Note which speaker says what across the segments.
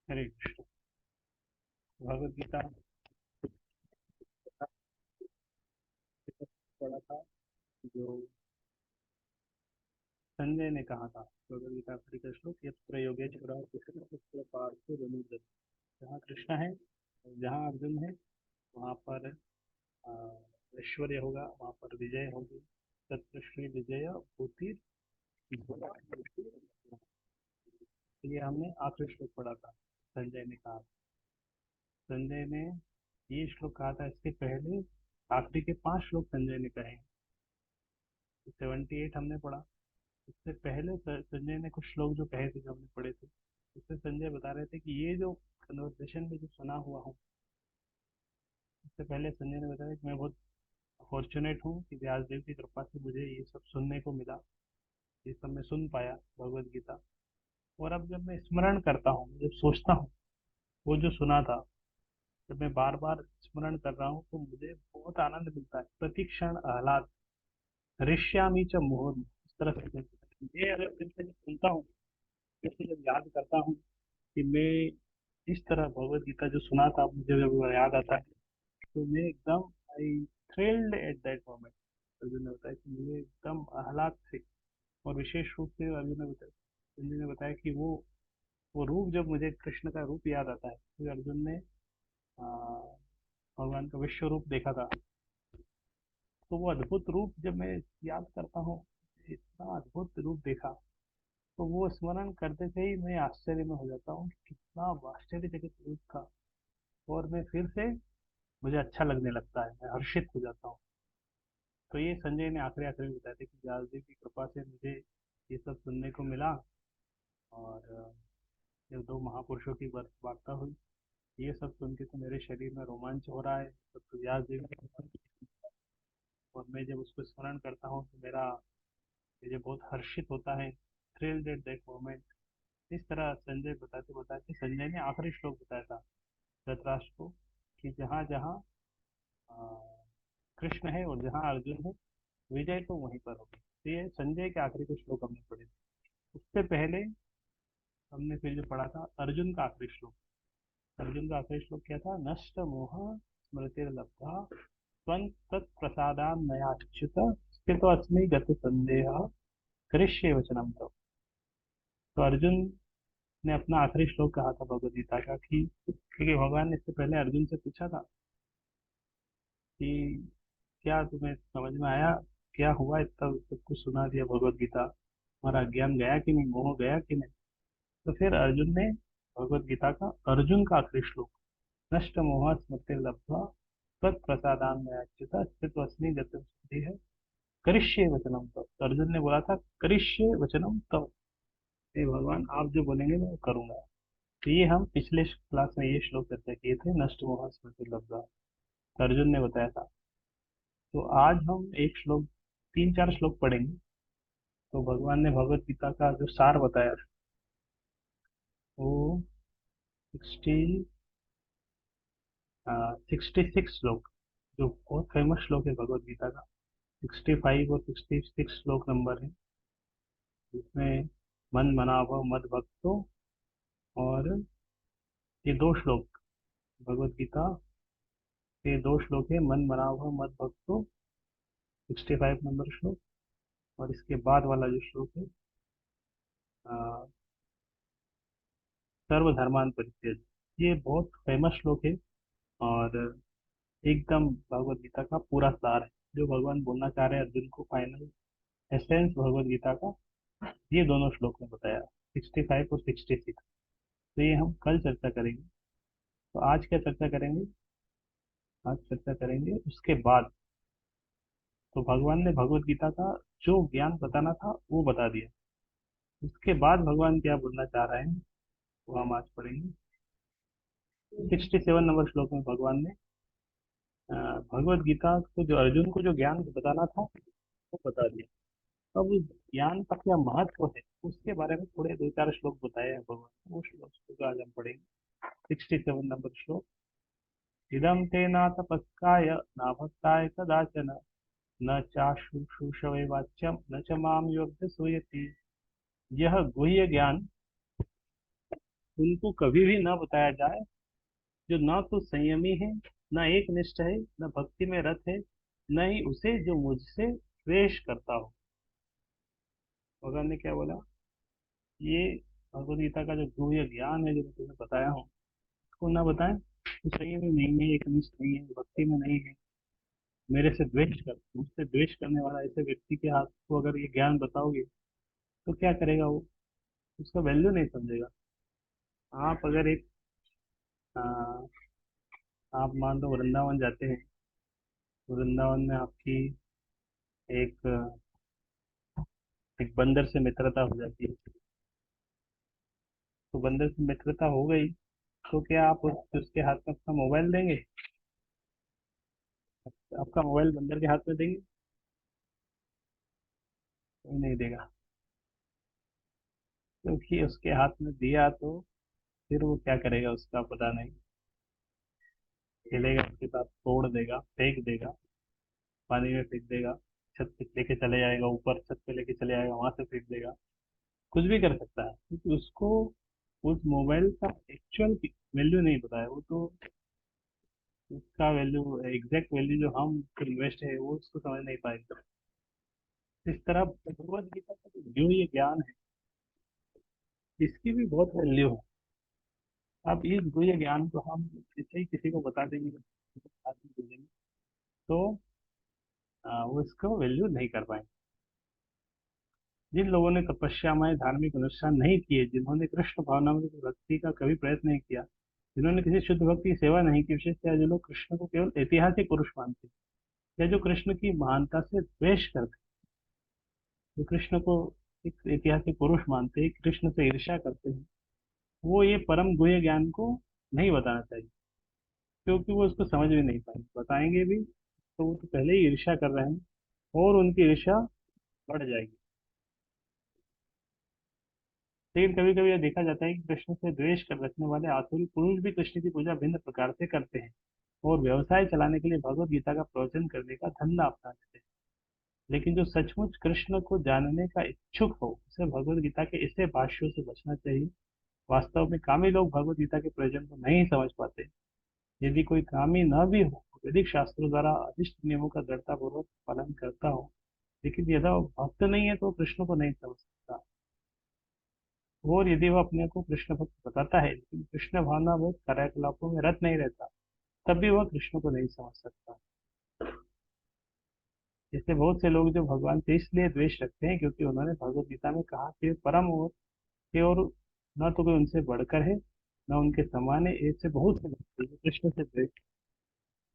Speaker 1: हरे कृष्ण। भगवद गीता पढ़ा था जो संजय ने कहा था। भगवद गीता का का श्लोक यत्र योगेश्वर कृष्ण तत्र पार्थ रनुद्र। जहाँ कृष्ण है जहाँ अर्जुन है वहाँ पर ऐश्वर्य होगा, वहाँ पर विजय होगी। तत्र श्री विजय भूति। ये हमने आखिरी श्लोक पढ़ा था। संजय ने कहा, संजय ने ये श्लोक कहा था। इसके पहले आखिरी के 5 श्लोक संजय ने कहे। 78 हमने पढ़ा। इससे पहले संजय ने कुछ श्लोक जो कहे थे, जो हमने पढ़े थे, उससे संजय बता रहे थे कि ये जो कन्वर्सेशन में जो सुना हुआ हूँ। इससे पहले संजय ने बताया कि मैं बहुत फॉर्चुनेट हूँ कि व्यासदेव की कृपा से मुझे ये सब सुनने को मिला। ये सब मैं सुन पाया भगवद गीता। और अब जब मैं स्मरण करता हूँ, जब सोचता हूँ वो जो सुना था, जब मैं बार बार स्मरण कर रहा हूँ तो मुझे बहुत आनंद मिलता है। प्रति क्षण आह्लाद ऋष्यामी च मुहुर्मु, इस तरह से ये अगर फिर से जब सुनता हूँ, फिर से जब याद करता हूँ कि मैं इस तरह भगवत गीता जो सुना था, मुझे जब वो याद आता है तो मैं एकदम I thrilled at that moment. Arjun ने बताया कि मुझे एकदम आह्लाद से, और विशेष रूप से अर्जुन ने बताया कि वो रूप, जब मुझे कृष्ण का रूप याद आता है, तो अर्जुन ने भगवान का विश्व रूप देखा था। तो वो अद्भुत रूप जब मैं याद करता हूँ, इतना अद्भुत रूप देखा, तो वो स्मरण करते से ही मैं आश्चर्य में हो जाता हूँ कि कितना आश्चर्यचकित रूप था। और मैं फिर से, मुझे अच्छा लगने लगता है, मैं हर्षित हो जाता हूँ। तो ये संजय ने आखिरी आखिरी में बताया था कि व्यासदेव की कृपा से मुझे ये सब सुनने को मिला। और जब दो महापुरुषों की वार्ता हुई, ये सब सुन के तो मेरे शरीर में रोमांच हो रहा है। सब तो व्यासदेव की कृपा की। और मैं जब उसको स्मरण करता हूँ तो मुझे बहुत हर्षित होता है। Thrilled at that moment. इस तरह संजय बताते बताते संजय ने आखिरी श्लोक बताया था धृतराष्ट्र को कि जहाँ जहाँ कृष्ण है और जहाँ अर्जुन है, विजय तो वहीं पर होगी। तो ये संजय के आखिरी कुछ श्लोक हमने पढ़े थे। उससे पहले हमने फिर जो पढ़ा था अर्जुन का आखिरी श्लोक। अर्जुन का आखिरी श्लोक क्या था? नष्ट मोह स्मृतिर्लब्धा त्वं तत्प्रसादान् मयाच्युत स्थितो अस्मि गत संदेह करिष्ये वचनम तव। तो अर्जुन ने अपना आखिरी श्लोक कहा था भगवद गीता का कि क्योंकि भगवान ने इससे पहले अर्जुन से पूछा था कि क्या तुम्हें समझ में आया, क्या हुआ, इतना सब कुछ सुना दिया भगवद गीता, हमारा ज्ञान गया कि नहीं, मोह गया कि नहीं। तो फिर अर्जुन ने भगवद गीता का अर्जुन का आखिरी श्लोक, नष्ट मोह स्मृति लब्ध्वा तत्प्रसादान मयाच्युत स्थितवस्मि गत सिद्धि है करिष्ये वचनम तव। तो अर्जुन ने बोला था करिष्ये वचनम तव, हे भगवान आप जो बोलेंगे मैं वो करूंगा। तो ये हम पिछले क्लास में ये श्लोक चर्चा किए थे, नष्ट मोह स्मृति लब्ध्वा, अर्जुन ने बताया था। तो आज हम एक श्लोक, 3 4 श्लोक पढ़ेंगे। तो भगवान ने भगवत गीता का जो सार बताया वो 66 श्लोक, जो बहुत फेमस श्लोक है भगवत गीता का। 65 और 66 श्लोक नंबर है। इसमें मन मना भव मद भक्तो, और ये 2 श्लोक भगवत गीता के 2 श्लोक है, मन मना भव मद भक्तो 65 नंबर श्लोक। और इसके बाद वाला जो श्लोक है अ, सर्वधर्मान परित्यज, ये बहुत फेमस श्लोक है। और एकदम भगवत गीता का पूरा सार है, जो भगवान बोलना चाह रहे हैं अर्जुन को, फाइनल एसेंस भगवत गीता का ये दोनों श्लोक में बताया, 65 और 66। तो ये हम कल चर्चा करेंगे। तो आज क्या चर्चा करेंगे? आज चर्चा करेंगे उसके बाद। तो भगवान ने भगवत गीता का जो ज्ञान बताना था वो बता दिया। उसके बाद भगवान क्या बोलना चाह रहे हैं वो हम आज पढ़ेंगे। 67 नंबर श्लोक में भगवान ने भगवत गीता को, जो अर्जुन को जो ज्ञान बताना था वो बता दिया। अब उस ज्ञान का क्या महत्व है उसके बारे में थोड़े 2 4 श्लोक बताए हैं भगवान ने। वो श्लोक आज हम पढ़ेंगे। 67 नंबर श्लोक। इदं ते न तपस्काय न भक्ताय कदाचन न चाशुश्रूषवे वाच्यम न च माम योग्य सूयति। यह गुह्य ज्ञान उनको कभी भी ना बताया जाए, जो ना तो संयमी है, ना एक निष्ठ है, न भक्ति में रत है, न ही उसे जो मुझसे द्वेष करता हो। भगवान ने क्या बोला? ये भगवद गीता का जो गुह्य ज्ञान है जो मैं तुम्हें बताया हूँ, उसको ना बताएं। तो संयमी नहीं है, एक निष्ठ नहीं है, भक्ति में नहीं है, मेरे से द्वेष कर मुझसे द्वेष करने वाला ऐसे व्यक्ति के हाथ को अगर ये ज्ञान बताओगे तो क्या करेगा वो? उसका वैल्यू नहीं समझेगा। आप अगर एक आ, आप मान लो वृंदावन जाते हैं, वृंदावन में आपकी एक एक बंदर से मित्रता हो जाती है। तो बंदर से मित्रता हो गई, तो क्या आप उसके हाथ में अपना मोबाइल देंगे? आपका मोबाइल बंदर के हाथ में देंगे? कोई नहीं देगा। क्योंकि उसके हाथ में दिया तो फिर वो क्या करेगा उसका पता नहीं। खेलेगा उसके साथ, तोड़ देगा, फेंक देगा, पानी में फेंक देगा, छत पे लेके चले जाएगा, ऊपर छत पे लेके चले जाएगा, वहां से फेंक देगा। कुछ भी कर सकता है, क्योंकि उसको उस मोबाइल का एक्चुअल वैल्यू नहीं पता है। वो तो उसका वैल्यू, एग्जैक्ट वैल्यू जो हम इन्वेस्ट है वो उसको समझ नहीं पाएगा। इस तरह भगवत गीता का जो ये ज्ञान है, इसकी भी बहुत वैल्यू है। अब इस गुह्य ज्ञान को हम जैसे ही किसी को बता देंगे, बात में बोलेंगे, तो वो इसको वैल्यू नहीं कर पाएंगे। जिन लोगों ने तपस्यामय धार्मिक अनुष्ठान नहीं किए, जिन्होंने कृष्ण भावना में भक्ति का कभी प्रयत्न नहीं किया, जिन्होंने किसी शुद्ध भक्ति की सेवा नहीं की, विशेषतः जो लोग कृष्ण को केवल ऐतिहासिक पुरुष मानते हैं, या जो कृष्ण की महानता से द्वेष करते हैं, जो कृष्ण को एक ऐतिहासिक पुरुष मानते हैं, कृष्ण से ईर्ष्या करते हैं, वो ये परम गुह्य ज्ञान को नहीं बताना चाहिए। क्योंकि वो उसको समझ भी नहीं पाएंगे, बताएंगे भी तो वो तो पहले ही ईर्ष्या कर रहे हैं, और उनकी ईर्ष्या बढ़ जाएगी। लेकिन कभी कभी यह देखा जाता है कि कृष्ण से द्वेष कर रखने वाले आसुरी पुरुष भी कृष्ण की पूजा भिन्न प्रकार से करते हैं, और व्यवसाय चलाने के लिए भगवत गीता का प्रवचन करने का धंधा अपना लेते हैं। लेकिन जो सचमुच कृष्ण को जानने का इच्छुक हो, उसे भगवत गीता के ऐसे भाष्यों से बचना चाहिए। वास्तव में कामी लोग भगवत गीता के प्रयोजन को नहीं समझ पाते। यदि कोई कामी न भी हो, वैदिक शास्त्रों द्वारा अधिष्ट नियमों का दृढ़तापूर्वक पालन करता हो, लेकिन यदि वो भक्त नहीं है तो वो कृष्ण को नहीं समझ सकता। और यदि वह अपने को कृष्ण भक्त बताता है, लेकिन कृष्ण भावना बहुत कार्यकलापों में रत नहीं रहता, तब भी वह कृष्ण को नहीं समझ सकता। इसलिए बहुत से लोग जो भगवान से इसलिए द्वेष रखते हैं क्योंकि उन्होंने भगवत गीता में कहा कि वे परम और के, और न तो कोई उनसे बढ़कर है, न उनके समान है। ऐसे बहुत से लोग हैं जो कृष्ण से द्वेष,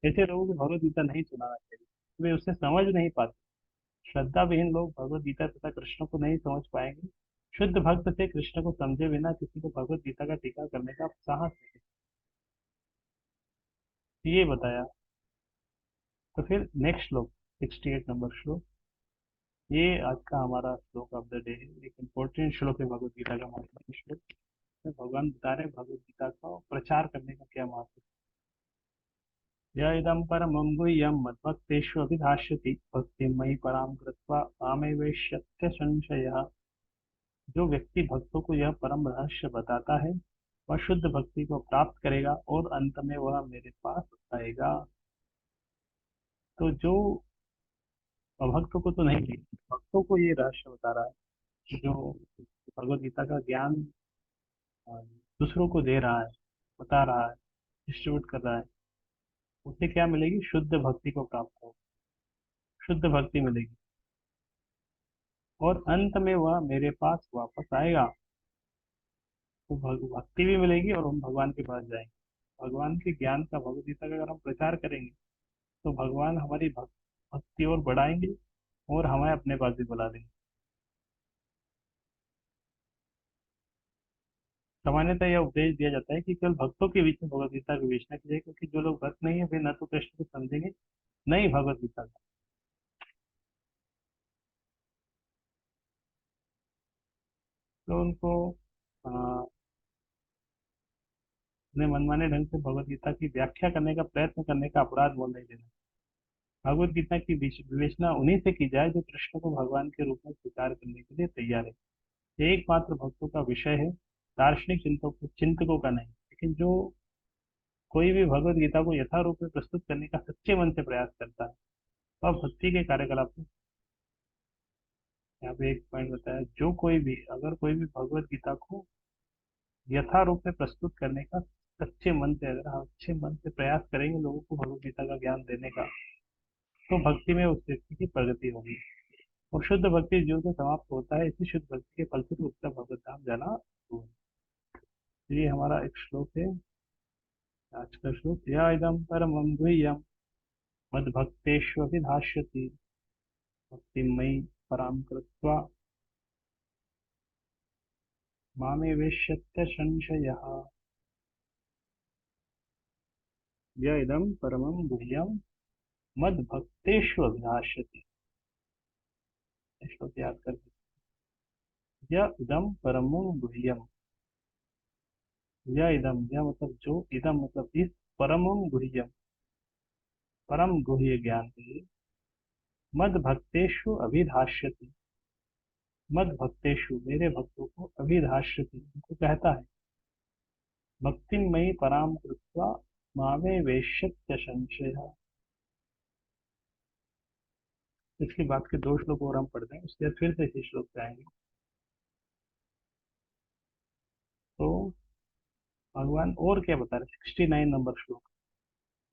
Speaker 1: ऐसे लोगों को भगवत गीता नहीं सुनाना चाहिए। वे उसे समझ नहीं पाते। श्रद्धा विहीन लोग भगवत गीता तथा कृष्ण को नहीं समझ पाएंगे। शुद्ध भक्त से कृष्ण को समझे बिना किसी को भगवत गीता का टीका करने का साहस नहीं। ये बताया। तो फिर नेक्स्ट श्लोक, 68 नंबर श्लोक, ये आज का हमारा श्लोक ऑफ द डे है। एक इम्पोर्टेंट श्लोक है भगवत गीता का, महत्वपूर्ण श्लोक है। भगवान बता रहे हैं भगवत गीता का प्रचार करने का क्या महत्व है। यह इदम परमं गुह्यं मद्भक्तेषु अभिधास्यति, भक्तिं मयि परां कृत्वा मामेवैष्यत्य संशयः। जो व्यक्ति भक्तों को यह परम रहस्य बताता है, वह शुद्ध भक्ति को प्राप्त करेगा और अंत में वह मेरे पास आएगा। तो जो अभक्तों को तो नहीं, भक्तों को ये रहस्य बता रहा है। जो भगवत गीता का ज्ञान अ, दूसरों को दे रहा है, बता रहा है, डिस्ट्रीब्यूट कर रहा है, उसे क्या मिलेगी? शुद्ध भक्ति को प्राप्त हो, शुद्ध भक्ति मिलेगी, और अंत में वह मेरे पास वापस आएगा। तो भक्ति भी मिलेगी और हम भगवान के पास जाएंगे। भगवान के ज्ञान का, भगवत गीता का अगर हम प्रचार करेंगे तो भगवान हमारी भक्ति और बढ़ाएंगे, और हमें अपने पास भी बुला लेंगे। सामान्यतः यह उपदेश दिया जाता है कि केवल भक्तों के बीच में भगवत गीता का विवेचना की जाए, क्योंकि जो लोग भक्त नहीं है वे न तो कृष्ण को समझेंगे, न ही भगवत गीता का। तो उनको अ, अपने मनमाने ढंग से भगवत गीता की व्याख्या करने का प्रयत्न करने का अपराध बोल नहीं देना। भगवत गीता की विवेचना उन्हीं से की जाए जो कृष्ण को भगवान के रूप में स्वीकार करने के लिए तैयार है। ये एकमात्र भक्तों का विषय है। दार्शनिक चिंतकों का नहीं, लेकिन जो कोई भी भगवत गीता को यथारूप में प्रस्तुत करने का सच्चे मन से प्रयास करता है, वह भक्ति के कार्यकलाप में। यहाँ पे एक पॉइंट बताया, जो कोई भी, अगर कोई भी भगवत गीता को यथारूप में प्रस्तुत करने का सच्चे मन से, अगर हम अच्छे मन से प्रयास करेंगे लोगों को भगवत गीता का ज्ञान देने का, तो भक्ति में उस व्यक्ति की प्रगति होगी। और शुद्ध भक्ति जीवन से समाप्त होता है, इसी शुद्ध भक्ति के फलस्वरूप उसका भगवत धाम जाना हुआ। ये हमारा एक श्लोक है, आज का श्लोक, या इदम परमं गुह्यम मद्भक्तेष्वभिधास्यति भक्तिमयि परां कृत्वा मामे वेश्यत्य संशयः। य इदं परमं गुह्यं मद्भक्तेष्वभिधास्यति। श्लोक याद कर, य इदं परमं गुह्यम, य इदम, यह मतलब जो, इदम मतलब इस, परमं गुह्यम परम गुह्य ज्ञान है, मद भक्तेषु अभिधाष्यति, मद भक्तेषु मेरे भक्तों को, अभिधाष्यति उनको कहता है, भक्तिमयी पराम कृत्वा मामे वेश्यत्य संशय। इसके बाद के दो श्लोक और हम पढ़ते हैं, उसके बाद फिर से इसी श्लोक पे आएंगे। तो भगवान और क्या बता रहे, 69 नंबर श्लोक,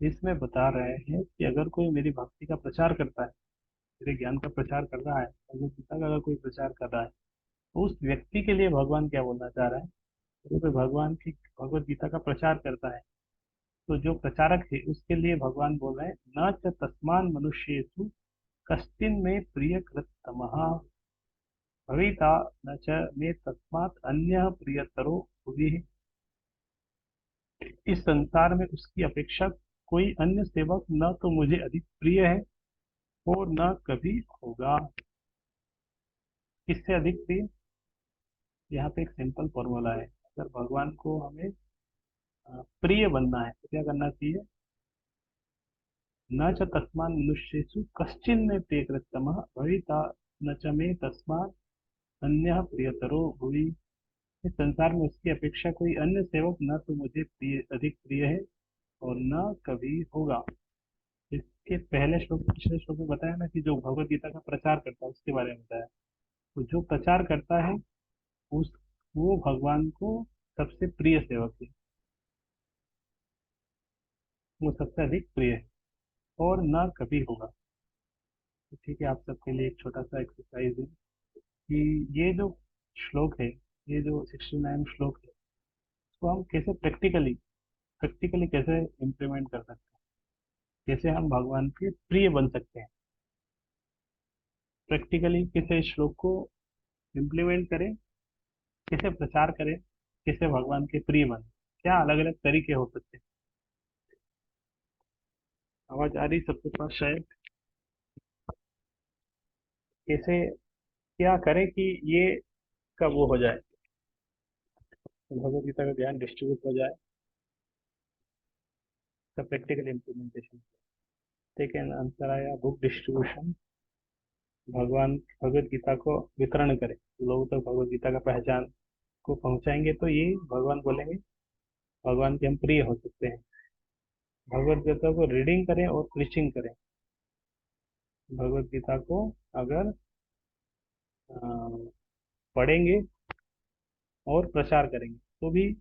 Speaker 1: इसमें बता रहे हैं कि अगर कोई मेरी भक्ति का प्रचार करता है, मेरे ज्ञान का प्रचार कर रहा है, भगवत गीता का अगर कोई प्रचार कर रहा है, तो उस व्यक्ति के लिए भगवान क्या बोलना चाह रहा है। तो कोई भगवान की भगवत गीता का प्रचार करता है, तो जो प्रचारक है उसके लिए भगवान बोल रहे हैं, न च तस्मान मनुष्येषु कश्चिन में प्रिय कृतमः भविता न च मे तस्मात् अन्यः प्रियतरो भुवि। इस संसार में उसकी अपेक्षा कोई अन्य सेवक न तो मुझे अधिक प्रिय है और न कभी होगा। किससे अधिक प्रिय, यहाँ पे एक सिंपल फॉर्मूला है, अगर भगवान को हमें प्रिय बनना है तो क्या करना चाहिए, न च तस्मान् मनुष्येषु कश्चिन में प्रियकृतमः भविता न च मे तस्मात् अन्यः प्रियतरो भुवि। इस संसार में उसकी अपेक्षा कोई अन्य सेवक न तो मुझे प्रिय, अधिक प्रिय है और न कभी होगा। इसके पहले श्लोक, पिछले श्लोक में बताया ना कि जो भगवत गीता का प्रचार करता है उसके बारे में बताया, तो जो प्रचार करता है उस, वो भगवान को सबसे प्रिय सेवक है, वो सबसे अधिक प्रिय है और न कभी होगा। तो ठीक है, आप सबके लिए एक छोटा सा एक्सरसाइज है कि ये जो श्लोक है, ये जो 69 श्लोक है, इसको हम कैसे प्रैक्टिकली प्रैक्टिकली कैसे इम्प्लीमेंट कर सकते हैं, कैसे हम भगवान के प्रिय बन सकते हैं, प्रैक्टिकली कैसे इस श्लोक को इम्प्लीमेंट करें, कैसे प्रचार करें, कैसे भगवान के प्रिय बने, क्या अलग अलग तरीके हो सकते हैं। आवाज आ रही सबके पास शायद, कैसे क्या करें कि ये कब वो हो जाए, भगवत गीता का ज्ञान डिस्ट्रीब्यूट हो जाए, का प्रैक्टिकल इम्प्लीमेंटेशन। सेकेंड आंसर आया बुक डिस्ट्रीब्यूशन, भगवान भगवत गीता को वितरण करें, लोगों तक भगवत गीता का पहचान को पहुंचाएंगे तो ये भगवान बोलेंगे, भगवान के हम प्रिय हो सकते हैं। भगवत गीता को रीडिंग करें और प्रीचिंग करें, भगवत गीता को अगर पढ़ेंगे और प्रचार करेंगे तो भी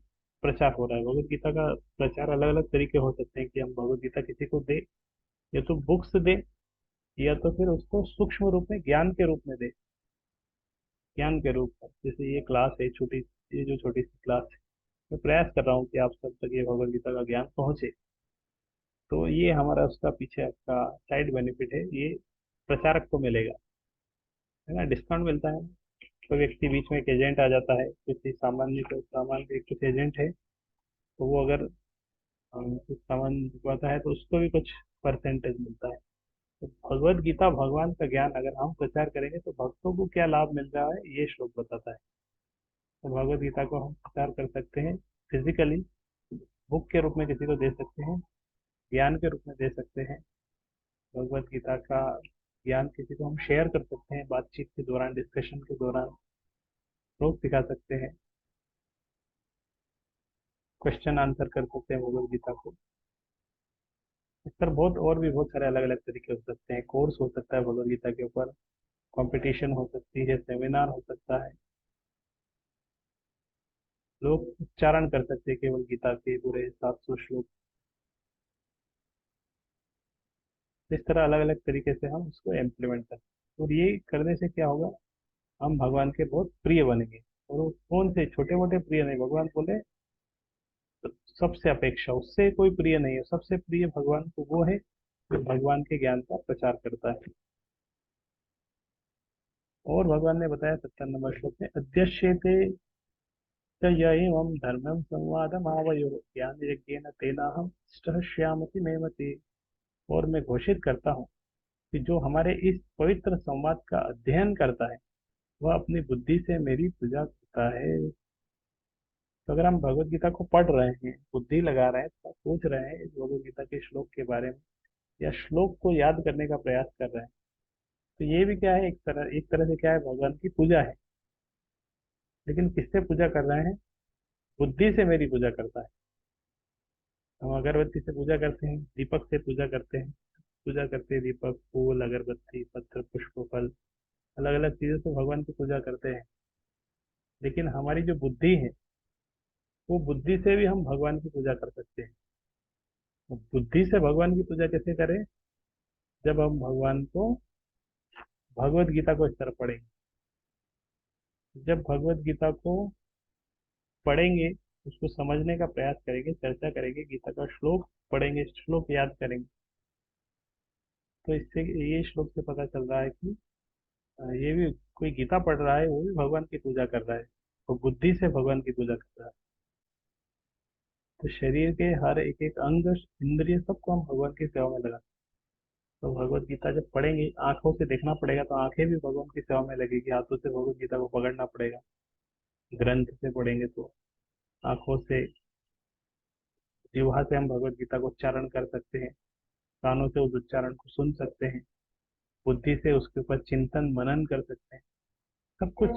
Speaker 1: प्रचार हो रहा है। भगवत गीता का प्रचार अलग अलग तरीके हो सकते हैं कि हम भगवत गीता किसी को दे, या तो बुक्स दे, या तो फिर उसको सूक्ष्म रूप में ज्ञान के रूप में दे, ज्ञान के रूप में। जैसे ये क्लास है छोटी, ये जो छोटी सी क्लास है, मैं प्रयास कर रहा हूँ कि आप सब तक ये भगवत गीता का ज्ञान पहुंचे, तो ये हमारा उसका पीछे का साइड बेनिफिट है, ये प्रचारक को मिलेगा, है ना, डिस्काउंट मिलता है। कोई व्यक्ति बीच में एक एजेंट आ जाता है, किसी सामान्य को, सामान्य एक कुछ एजेंट है, तो वो अगर कुछ सामान बिकवाता है तो उसको भी कुछ परसेंटेज मिलता है। तो भगवत गीता भगवान का ज्ञान अगर हम प्रचार करेंगे तो भक्तों को क्या लाभ मिल रहा है, ये श्लोक बताता है। तो भगवत गीता को हम प्रचार कर सकते हैं, फिजिकली बुक के रूप में किसी को दे सकते हैं, ज्ञान के रूप में दे सकते हैं। भगवत गीता का ज्ञान किसी को हम शेयर कर सकते हैं, बातचीत के दौरान, डिस्कशन के दौरान लोग सिखा सकते हैं। क्वेश्चन आंसर कर सकते हैं भगवत गीता को। इस तरह बहुत और भी बहुत सारे अलग अलग तरीके हो सकते हैं। कोर्स हो सकता है भगवत गीता के ऊपर, कंपटीशन हो सकती है, सेमिनार हो सकता है। लोग उच्चारण कर सकते हैं केवल गीता के पूरे 700 श्लोक। इस तरह अलग अलग तरीके से हम उसको इम्प्लीमेंट करते हैं, और ये करने से क्या होगा, हम भगवान के बहुत प्रिय बनेंगे। और वो कौन से छोटे मोटे प्रिय नहीं, भगवान बोले तो सबसे अपेक्षा उससे कोई प्रिय नहीं है। सबसे प्रिय भगवान को वो है जो भगवान के ज्ञान का प्रचार करता है। और भगवान ने बताया 57 नंबर श्लोक में, अद्यश्यते च य एवं धर्मं संवादमावयोः ज्ञान यज्ञेन तेनाहम श्यामति मे मति। और मैं घोषित करता हूँ कि जो हमारे इस पवित्र संवाद का अध्ययन करता है वह अपनी बुद्धि से मेरी पूजा करता है। तो अगर हम भगवत गीता को पढ़ रहे हैं, बुद्धि लगा रहे हैं, तो सोच रहे हैं इस भगवत गीता के श्लोक के बारे में, या श्लोक को याद करने का प्रयास कर रहे हैं, तो ये भी क्या है, एक तरह से क्या है, भगवान की पूजा है। लेकिन किससे पूजा कर रहे हैं? बुद्धि से मेरी पूजा करता है। हम अगरबत्ती से पूजा करते हैं, दीपक से पूजा करते हैं, पूजा करते हैं दीपक, फूल, अगरबत्ती, पत्र, पुष्प, फल, अलग अलग चीजों से भगवान की पूजा करते हैं। लेकिन हमारी जो बुद्धि है, वो बुद्धि से भी हम भगवान की पूजा कर सकते हैं। तो बुद्धि से भगवान की पूजा कैसे करें? जब हम भगवान को, भगवत गीता को इस तरह पढ़ेंगे। जब भगवत गीता को पढ़ेंगे, उसको समझने का प्रयास करेंगे, चर्चा करेंगे, गीता का श्लोक पढ़ेंगे, श्लोक याद करेंगे, तो इससे ये श्लोक से पता चल रहा है कि ये भी कोई गीता पढ़ रहा है, वो भी भगवान की पूजा कर रहा है, वो बुद्धि से भगवान की पूजा कर रहा है। तो शरीर के हर एक एक अंग, इंद्रिय, सबको हम भगवान की सेवा में लगा। तो भगवत गीता जब पढ़ेंगे, आंखों से देखना पड़ेगा, तो आंखें भी भगवान की सेवा में लगेगी, हाथों से भगवत गीता को पकड़ना पड़ेगा। ग्रंथ से पढ़ेंगे तो आंखों से, जिह्वा से हम भगवत गीता को उच्चारण कर सकते हैं, कानों से उस उच्चारण को सुन सकते हैं, बुद्धि से उसके ऊपर चिंतन मनन कर सकते हैं। सब कुछ,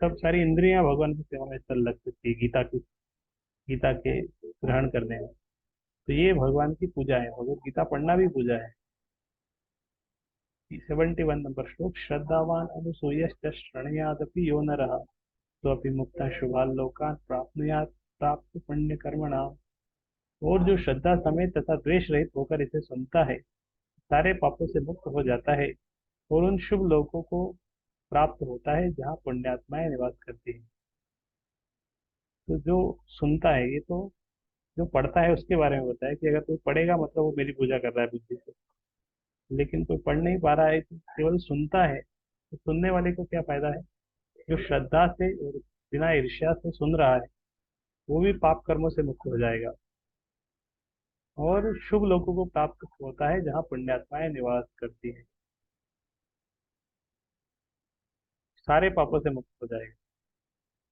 Speaker 1: सब सारी इंद्रियां भगवान की सेवा में चल लग सकती है गीता के ग्रहण करने में। तो ये भगवान की पूजा है, भगवत गीता पढ़ना भी पूजा है। 71 नंबर श्लोक, श्रद्धावान अनुसूयश्च शृणुयादपि यो नरः तो मुक्ता शुभालोकान् प्राप्नुयात् प्राप्त पुण्य कर्मणाम। और जो श्रद्धा समेत तथा द्वेष रहित होकर इसे सुनता है, सारे पापों से मुक्त हो जाता है और उन शुभ लोकों को प्राप्त होता है जहाँ पुण्यात्माएं निवास करती हैं। तो जो सुनता है, ये तो जो पढ़ता है उसके बारे में बताया कि अगर कोई पढ़ेगा मतलब वो मेरी पूजा कर रहा है बुद्धि से। लेकिन कोई पढ़ नहीं पा रहा है, तो केवल सुनता है, तो सुनने वाले को क्या फायदा है? जो श्रद्धा से और बिना ईर्ष्या से सुन रहा है, वो भी पाप कर्मों से मुक्त हो जाएगा और शुभ लोगों को प्राप्त होता है जहाँ पुण्यात्माएं निवास करती हैं। सारे पापों से मुक्त हो जाएगा।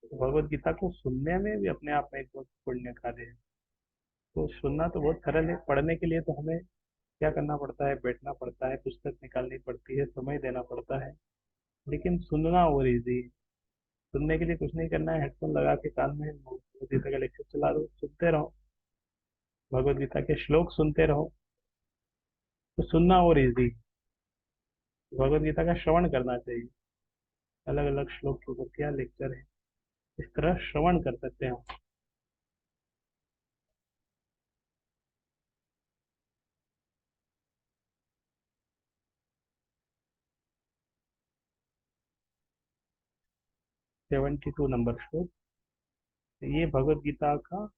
Speaker 1: तो भगवत गीता को सुनने में भी अपने आप में एक बहुत पुण्य कार्य है। तो सुनना तो बहुत सरल है, पढ़ने के लिए तो हमें क्या करना पड़ता है, बैठना पड़ता है, पुस्तक निकालनी पड़ती है, समय देना पड़ता है। लेकिन सुनना और इजी है। सुनने के लिए कुछ नहीं करना है, हेडफोन लगा के कान में भगवत गीता का लेक्चर चला दो, सुनते रहो, भगवत गीता के श्लोक सुनते रहो। तो सुनना और इजी, भगवत गीता का श्रवण करना चाहिए। अलग अलग श्लोक के ऊपर क्या लेक्चर है, इस तरह श्रवण कर सकते हैं हम। 72 नंबर श्लोक, ये भगवत गीता का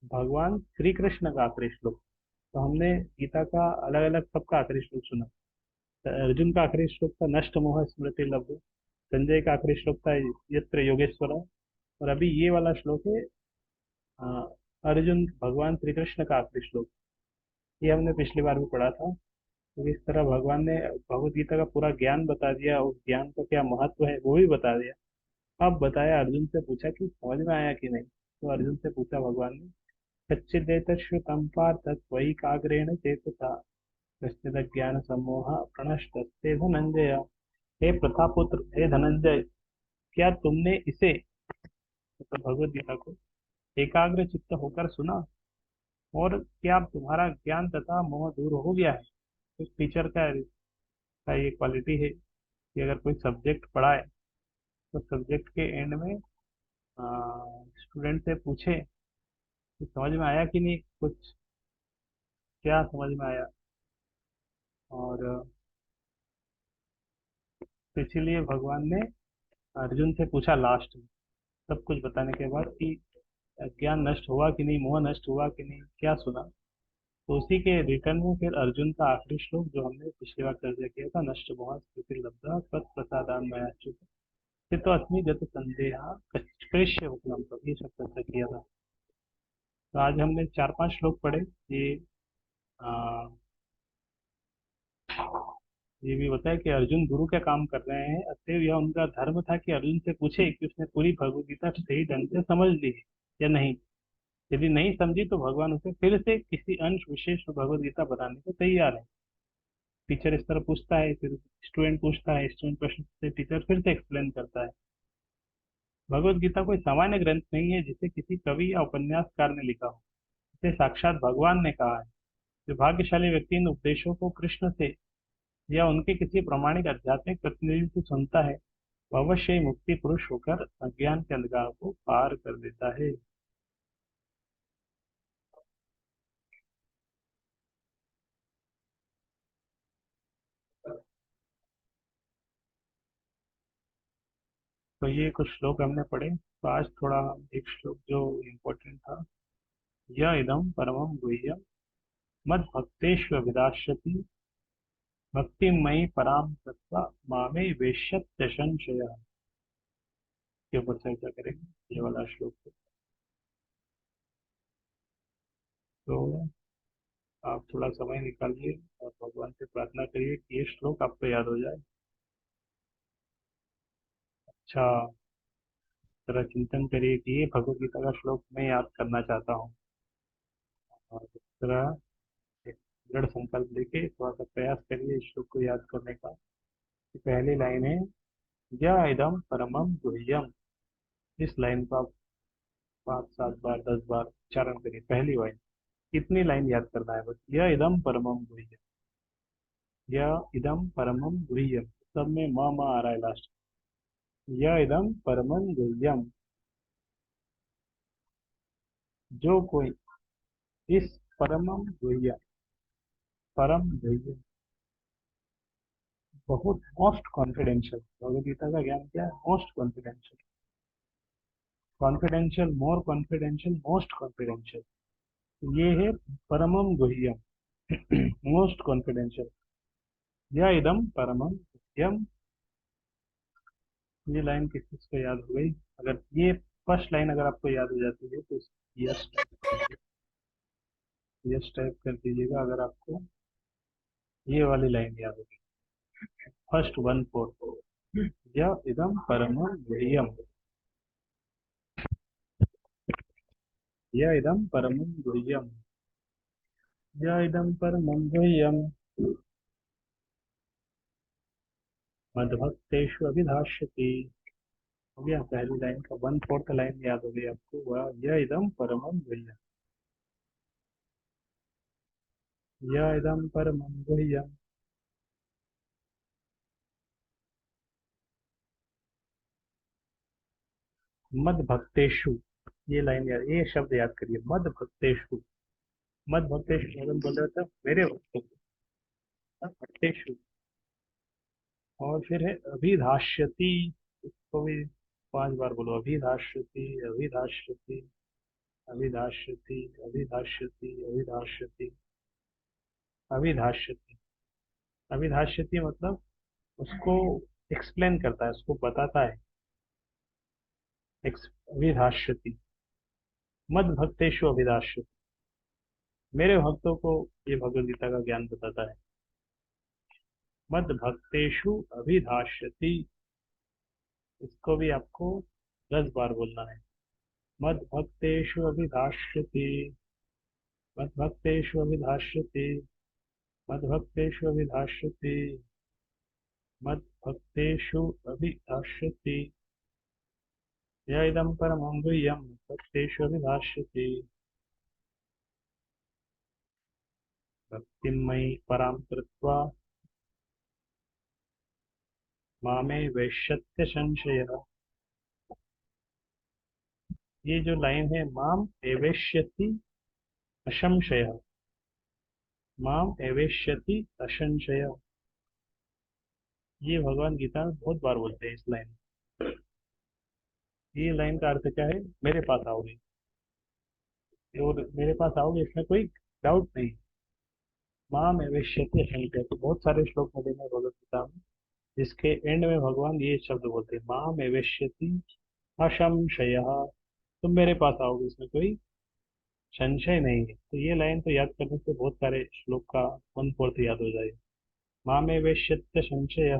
Speaker 1: भगवान श्री कृष्ण का आखिरी श्लोक। तो हमने गीता का अलग अलग सबका आखिरी श्लोक सुना। तो अर्जुन का आखिरी श्लोक था, नष्ट मोह स्मृति लब्धु। संजय का आखिरी श्लोक था, यत्र योगेश्वर। और अभी ये वाला श्लोक है, अ, अर्जुन, भगवान श्री कृष्ण का आखिरी श्लोक। ये हमने पिछली बार भी पढ़ा था। तो इस तरह भगवान ने भगवत गीता का पूरा ज्ञान बता दिया, उस ज्ञान का क्या महत्व है वो भी बता दिया। अब बताया, अर्जुन से पूछा कि समझ में आया कि नहीं। तो अर्जुन से पूछा भगवान ने, कच्चिदेतच्छ्रुतं पार्थ त्वयैकाग्रेण चेतसा कश्चिदज्ञान सम्मोह प्रणष्टस्ते धनंजय। हे प्रथापुत्र, हे धनंजय, क्या तुमने इसे, मतलब भगवत गीता को, एकाग्र चित्त होकर सुना, और क्या तुम्हारा ज्ञान तथा मोह दूर हो गया है? तो टीचर का ये क्वालिटी है कि अगर कोई सब्जेक्ट पढ़ाए तो सब्जेक्ट के एंड में स्टूडेंट से पूछे कि समझ में आया कि नहीं, कुछ क्या समझ में आया। और तो इसीलिए भगवान ने अर्जुन से पूछा लास्ट में, सब कुछ बताने के बाद, कि ज्ञान नष्ट हुआ कि नहीं, मोह नष्ट हुआ कि नहीं, क्या सुना। तो उसी के रिटर्न में फिर अर्जुन का आखिरी श्लोक जो हमने पिछली बार चर्चा किया था, नष्ट मोह स्मृति लब्धा तत्प्रसादान मया च्युत चित्तो अस्मि गत संदेहा कच्क्लेश्य उपलम, तो ये सब चर्चा किया था। तो आज हमने चार पांच श्लोक पढ़े। ये आ, ये भी बताया कि अर्जुन गुरु का काम कर रहे हैं, अतएव यह उनका धर्म था कि अर्जुन से पूछे कि उसने पूरी भगवद गीता सही ढंग से समझ ली है या नहीं। यदि नहीं समझी तो भगवान उसे फिर से किसी अंश विशेष में भगवद गीता बताने को तैयार है। टीचर इस तरह पूछता है, फिर स्टूडेंट पूछता है, स्टूडेंट प्रश्न से टीचर फिर से एक्सप्लेन करता है। भगवद गीता कोई सामान्य ग्रंथ नहीं है जिसे किसी कवि या उपन्यासकार ने लिखा हो। इसे साक्षात भगवान ने कहा है। जो भाग्यशाली व्यक्ति इन उपदेशों को कृष्ण से या उनके किसी प्रामाणिक आध्यात्मिक प्रतिनिधि से सुनता है, वह अवश्य ही मुक्ति पुरुष होकर अज्ञान के अंधकार को पार कर देता है। तो ये कुछ श्लोक हमने पढ़े। तो आज थोड़ा एक श्लोक जो इम्पोर्टेंट था, यह इदम परमम गुह्यम मद भक्तेष्व विदास्यति भक्तिमयी पराम तत्व मामे वेश्यत्य संशय, के ऊपर चर्चा करेंगे ये वाला श्लोक। तो आप थोड़ा समय निकालिए और भगवान से प्रार्थना करिए कि ये श्लोक आपको याद हो जाए। अच्छा, जरा चिंतन करिए कि ये भगवत गीता का श्लोक मैं याद करना चाहता हूँ, और इस तरह एक दृढ़ संकल्प लेके थोड़ा सा प्रयास करिए इस श्लोक को याद करने का। कि पहली लाइन है, यह इदम परमम गुह्यम। इस लाइन को आप 5 7 बार 10 बार उच्चारण करिए, पहली लाइन। कितनी लाइन याद करना है, बस यह इदम परमम गुह्यम, यह इदम परमम गुह्यम, सब में म आ रहा है लास्ट। यह इदम परमम गुह्यम, जो कोई इस परमम गुह्यम, परम गुह्यम, बहुत मोस्ट कॉन्फिडेंशियल, भगवद गीता का ज्ञान क्या है, मोस्ट कॉन्फिडेंशियल, कॉन्फिडेंशियल, मोर कॉन्फिडेंशियल, मोस्ट कॉन्फिडेंशियल। ये है परमम गुह्यम, मोस्ट कॉन्फिडेंशियल। यह इदम परमम गुह्यम। ये लाइन किस किस को याद हो गई? अगर ये फर्स्ट लाइन अगर आपको याद हो जाती है तो यस टाइप कर दीजिए, यस टाइप कर दीजिएगा अगर आपको ये वाली लाइन याद होगी, फर्स्ट वन फोर, यह इदम परमम गुह्यम, यह इदम परमम गुह्यम, यह इदम परमम गुह्यम मद्भक्तेषु अभिधास्यति। हो गया, पहली लाइन का वन फोर्थ लाइन याद हो गई आपको, वह यह इदम परमम गुह्यम, यह इदम परमम गुह्यम। मद भक्तेषु, ये लाइन याद, ये शब्द याद करिए, मद भक्तेषु। मद भक्तेषु मतलब बोल रहा था मेरे भक्तों को, भक्तेषु। और फिर है अभिधाष्यति, इसको भी 5 बार बोलो, अभिधाष्यति अभिधाष्यति अभिधाष्यति अभिधाष्यति अभिधाष्यति अभिधाष्यति। अभिधाष्यति मतलब उसको एक्सप्लेन करता है, उसको बताता है। अभिधाष्यति, मद भक्तेषु अभिधाष्यति, मेरे भक्तों को ये भगवद गीता का ज्ञान बताता है। मद भक्तेषु अभिधाष्यति, इसको भी आपको 10 बार बोलना है। मद भक्तेषु अभिधाष्यति, मद भक्तेषु अभिधाष्यति, मद भक्तेषु अभिधाष्यति, मद भक्तेषु अभिधाष्यति। य इदं परमं गुह्यं तत्तेष्वभिधास्यति भक्तिं मयि परां कृत्वा मामे वैश्यत्य संशयः। ये जो लाइन है, माम एवेश्यति असंशयः, माम एवेश्यति असंशयः, ये भगवान गीता में बहुत बार बोलते हैं इस लाइन। ये लाइन का अर्थ क्या है? मेरे पास आओगे, और मेरे पास आओगे इसमें कोई डाउट नहीं। माँ में वैश्यति संख्या, तो बहुत सारे श्लोक मिले हैं भगवत गीता में जिसके एंड में भगवान ये शब्द बोलते हैं, माँ में वैश्यति असंशय, तुम मेरे पास आओगे इसमें कोई संशय नहीं है। तो ये लाइन तो याद करने से बहुत सारे श्लोक का 1/4 याद हो जाएगा। माँ में वैश्यत्य संशय,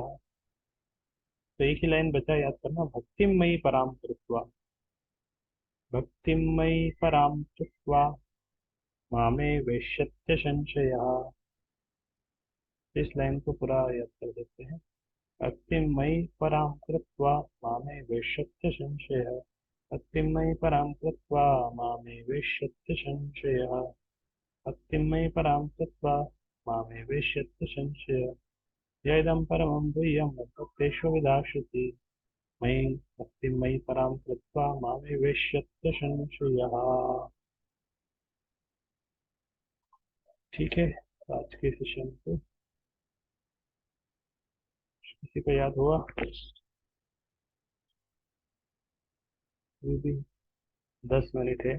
Speaker 1: तो एक ही लाइन बचा याद करना, भक्तिमयी पराम कृत्वा, भक्तिमयी पराम कृत्वा मामे वैश्यत्य संशय। इस लाइन को पूरा याद कर देते हैं। भक्तिमयी परां कृत्वा मामे वेश्यत्य संशयः, भक्तिमयी परां कृत्वा मामे वेश्यत्य संशयः, भक्तिमयी परां कृत्वा मामे वेश्यत्य संशयः। य इदं परमं गुह्यं भक्तेषु विधास्यति मयि भक्तिमयी परां कृत्वा मामे वेश्यत्य संशयः। ठीक है, तो आज के सेशन को किसी को याद हुआ? अभी भी 10 मिनट है।